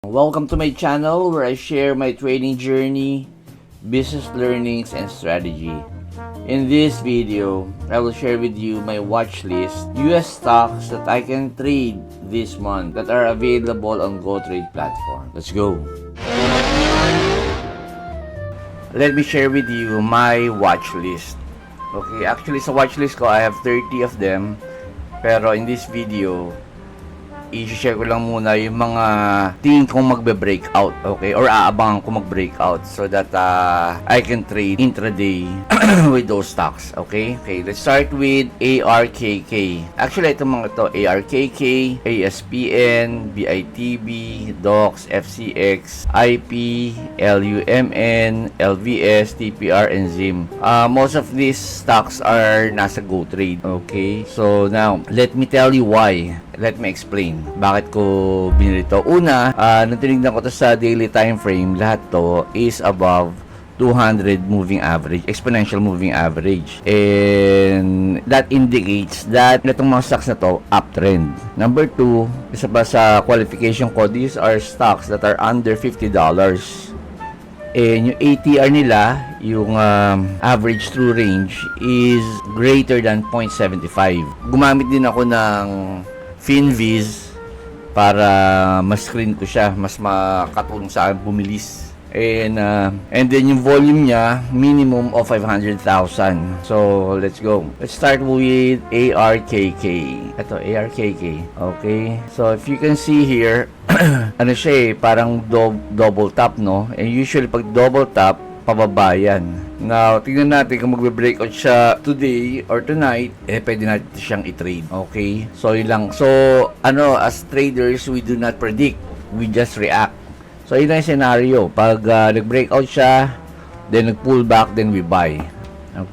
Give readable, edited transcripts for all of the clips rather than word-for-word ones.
Welcome to my channel where I share my trading journey, business learnings, and strategy. In this video, I will share with you my watch list US stocks that I can trade this month that are available on GoTrade platform. Let's go! Let me share with you my watch list. Okay, actually sa watch list ko, I have 30 of them. Pero in this video, i-share ko lang muna yung mga tingin kong magbe-breakout, okay? Or aabangan ko mag-breakout so that I can trade intraday with those stocks, okay? Okay, let's start with ARKK. Actually, itong mga to, ARKK, ASPN, BITB, DOX, FCX, IP, LUMN, LVS, TPR, and ZIM. Most of these stocks are nasa GoTrade, okay? So now, let me tell you why. Let me explain bakit ko binili to. Una, nung tinignan ko to sa daily time frame, lahat to is above 200 moving average, exponential moving average. And that indicates that itong mga stocks na to, uptrend. Number 2, isa pa sa qualification ko, these are stocks that are under $50. And yung ATR nila, yung average true range is greater than 0.75. Gumamit din ako ng Finviz para mas screen ko siya, mas makatulong sa akin bumilis. And then yung volume niya, minimum of 500,000. So, let's go. Let's start with ARKK. Ito, ARKK. Okay. So, if you can see here, ano siya parang double tap, no? And usually, pag double tap, pababa yan. Now, tingnan natin kung magbe-breakout siya today or tonight, pwede natin siyang i-trade. Okay? So, yun lang. So, as traders, we do not predict. We just react. So, yun ang scenario. Pag nag-breakout siya, then nag-pull back, then we buy.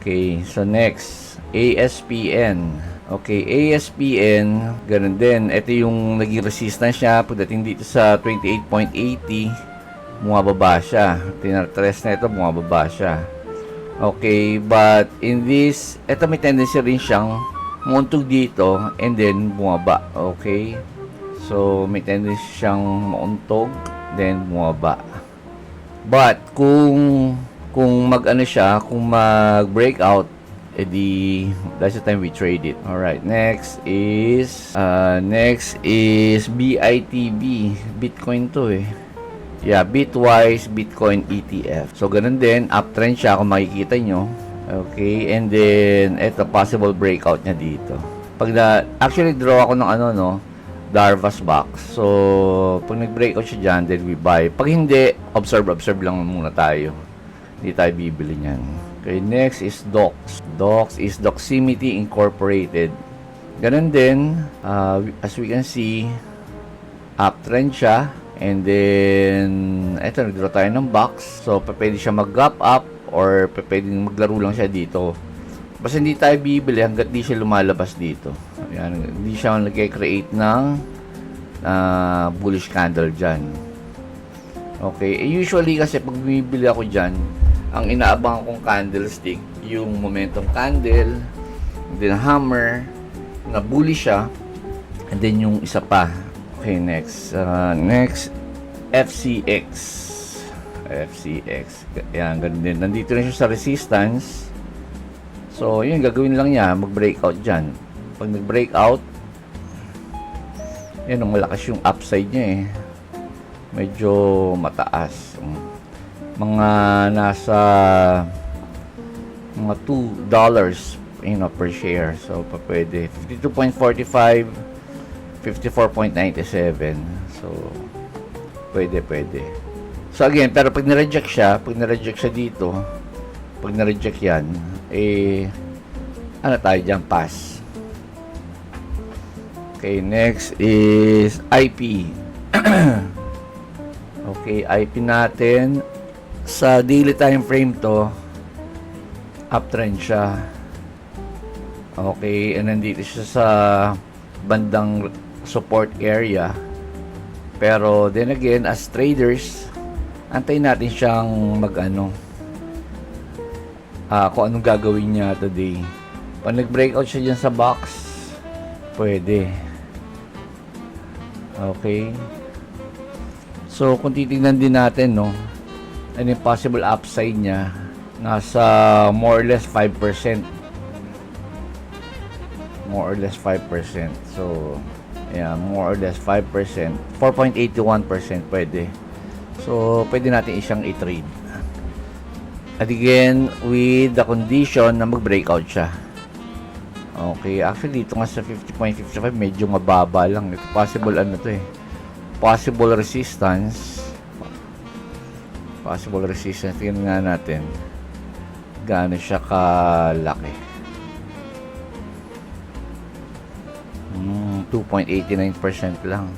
Okay. So, next, ASPN. Okay, ASPN, ganun din. Ito yung naging resistance niya. Pagdating dito sa 28.80, bumababa siya. Tinatest na ito, bumababa siya. Okay, but in this, ito may tendency rin siyang muuntog dito and then bumaba. Okay, so may tendency siyang mauntog then bumaba. But kung mag-ano siya, kung mag-breakout, edi that's the time we trade it. Alright, next is BITB. Bitcoin to Yeah, Bitwise, Bitcoin ETF. So, ganun din. Uptrend siya kung makikita nyo. Okay. And then, ito, possible breakout niya dito. Actually, draw ako ng Darvas box. So, pag nag-breakout siya dyan, then we buy. Pag hindi, observe lang muna tayo. Hindi tayo bibili niyan. Okay, next is DOX. DOX is Doximity Incorporated. Ganun din. As we can see, uptrend siya. And then, eto, nag-draw tayo ng box. So, pwede siya mag-gap up or pwede maglaro lang siya dito. Basta hindi tayo bibili hanggat di siya lumalabas dito. Ayan, hindi siya nag-create ng bullish candle dyan. Okay, usually kasi pag bumibili ako dyan, ang inaabangan kong candlestick, yung momentum candle, then hammer, na bullish siya, and then yung isa pa. Okay, next FCX. Yan, ganun din. Nandito na siya sa resistance. So, yun, gagawin lang niya, mag-breakout dyan. Pag nag-breakout, yan, malakas yung upside niya medyo mataas. Mga nasa mga $2 per share. So, pwede 52.45, 54.97. So, pwede. So, again, pero pag na-reject siya dito, pag na-reject yan, tayo dyan, pass. Okay, next is IP. Okay, IP natin, sa daily time frame to, uptrend siya. Okay, and nandito siya sa bandang support area. Pero then again, as traders, antayin natin siyang kung anong gagawin niya today. Pag nag-breakout siya dyan sa box, pwede. Okay. So kung titingnan din natin, no, ano yung possible upside niya, nasa more or less 5%. More or less 5%. So yeah, more or less 5%. 4.81% pwede. So pwede natin isang i-trade. At again, with the condition na mag-breakout siya. Okay, actually dito nga sa 50.55 medyo mababa lang. Ito possible ano to eh. Possible resistance. Possible resistance. Tingnan nga natin. Gaano siya kalaki. 2.89% lang.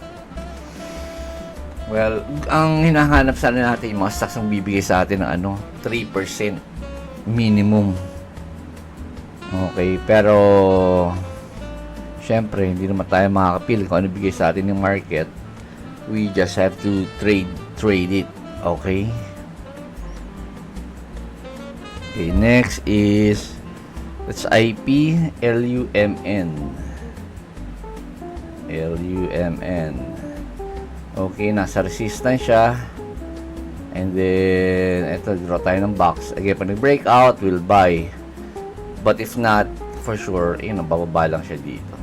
Well, ang hinahanap sana natin yung mga stocks ang bibigay sa atin ng ano, 3% minimum. Okay, pero syempre hindi naman tayo makakapil kung ano bigay sa atin ng market. We just have to trade it. Okay? Okay, next is that's IP LUMN. LUMN. Okay, nasa resistance siya. And then ito, draw tayo ng box. Again, pag nag-breakout, we'll buy. But if not, for sure, yun, bababa lang siya dito.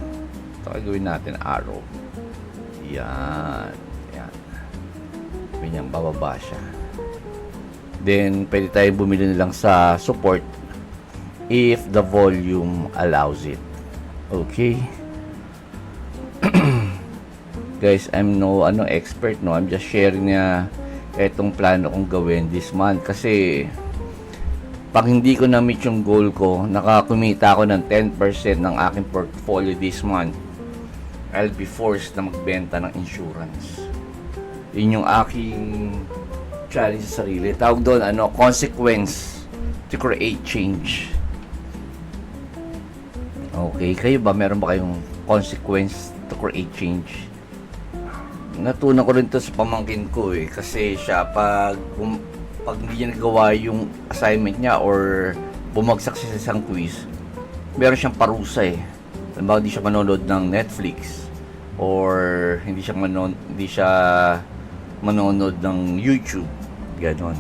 Ito, gawin natin arrow. Yan. Yan. Ganyan, bababa siya. Then, pwede tayo bumili na lang sa support if the volume allows it. Okay. Guys, I'm no expert, no. I'm just sharing na etong plano kong gawin this month kasi pag hindi ko na-meet yung goal ko, nakakumita ako ng 10% ng aking portfolio this month, I'll be forced na magbenta ng insurance. Yun yung aking challenge sa sarili. Tawag doon, consequence to create change. Okay, kayo ba? Meron ba kayong consequence to create change? Natunan ko rin to sa pamangkin ko eh. Kasi siya, pag hindi niya nagawa yung assignment niya or bumagsak siya sa isang quiz, meron siyang parusa eh. Halimbawa, hindi siya manonood ng Netflix or hindi siya manonood ng YouTube. Ganon.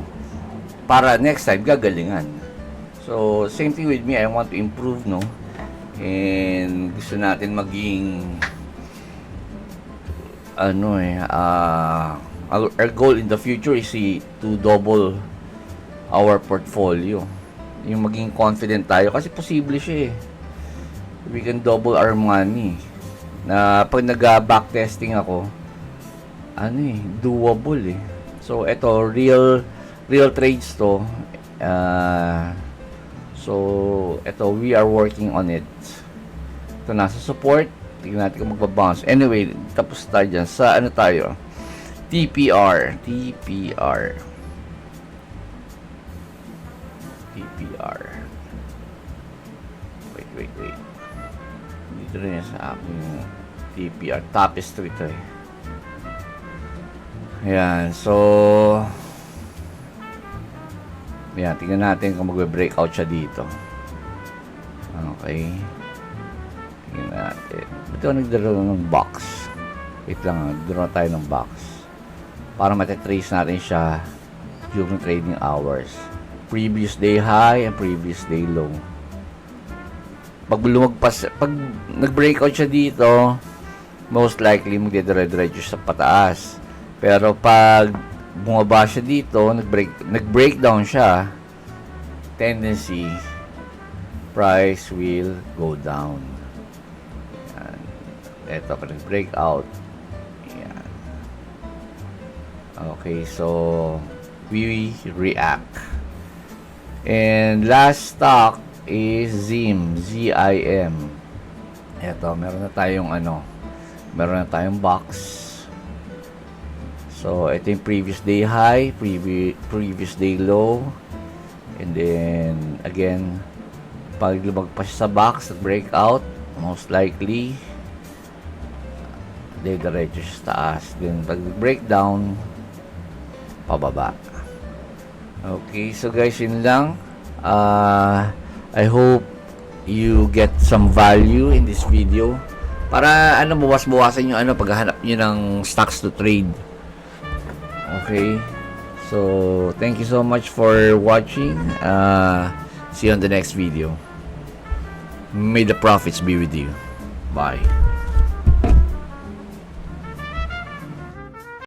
Para next time, gagalingan. So, same thing with me. I want to improve, no? And gusto natin maging our goal in the future is to double our portfolio. Yung maging confident tayo kasi posible siya eh. We can double our money. Na pag nag-backtesting ako, doable eh. So eto, real trades to. So eto, we are working on it. Ito nasa support. Tingnan natin kung magbabounce. Anyway, tapos tayo dyan. Sa tayo? TPR. Wait. Dito rin sa aking TPR. Tapestry ito eh. Ayan. So, ayan. Tingnan natin kung magbe-breakout siya dito. Okay. Tingnan natin. Ito nagdraw ng box. Wait lang, draw tayo ng box para matitrace natin siya during trading hours. Previous day high and previous day low. Pag nag-breakout siya dito, most likely magdedire-diretso sa pataas. Pero pag bumaba siya dito, nag-breakdown siya, tendency price will go down. Ito, pag nag-breakout. Ayan. Okay, so we react. And last stock is ZIM. ZIM. Ito, meron na tayong box. So, ito yung previous day high, previous day low. And then, again, pag lumagpas sa box, breakout, most likely, diretso sa taas. Then pag breakdown, pababa. Okay, so guys, yun lang. I hope you get some value in this video para bawas-bawasan yung paghahanap niyo ng stocks to trade. Okay. So, thank you so much for watching. See you on the next video. May the profits be with you. Bye.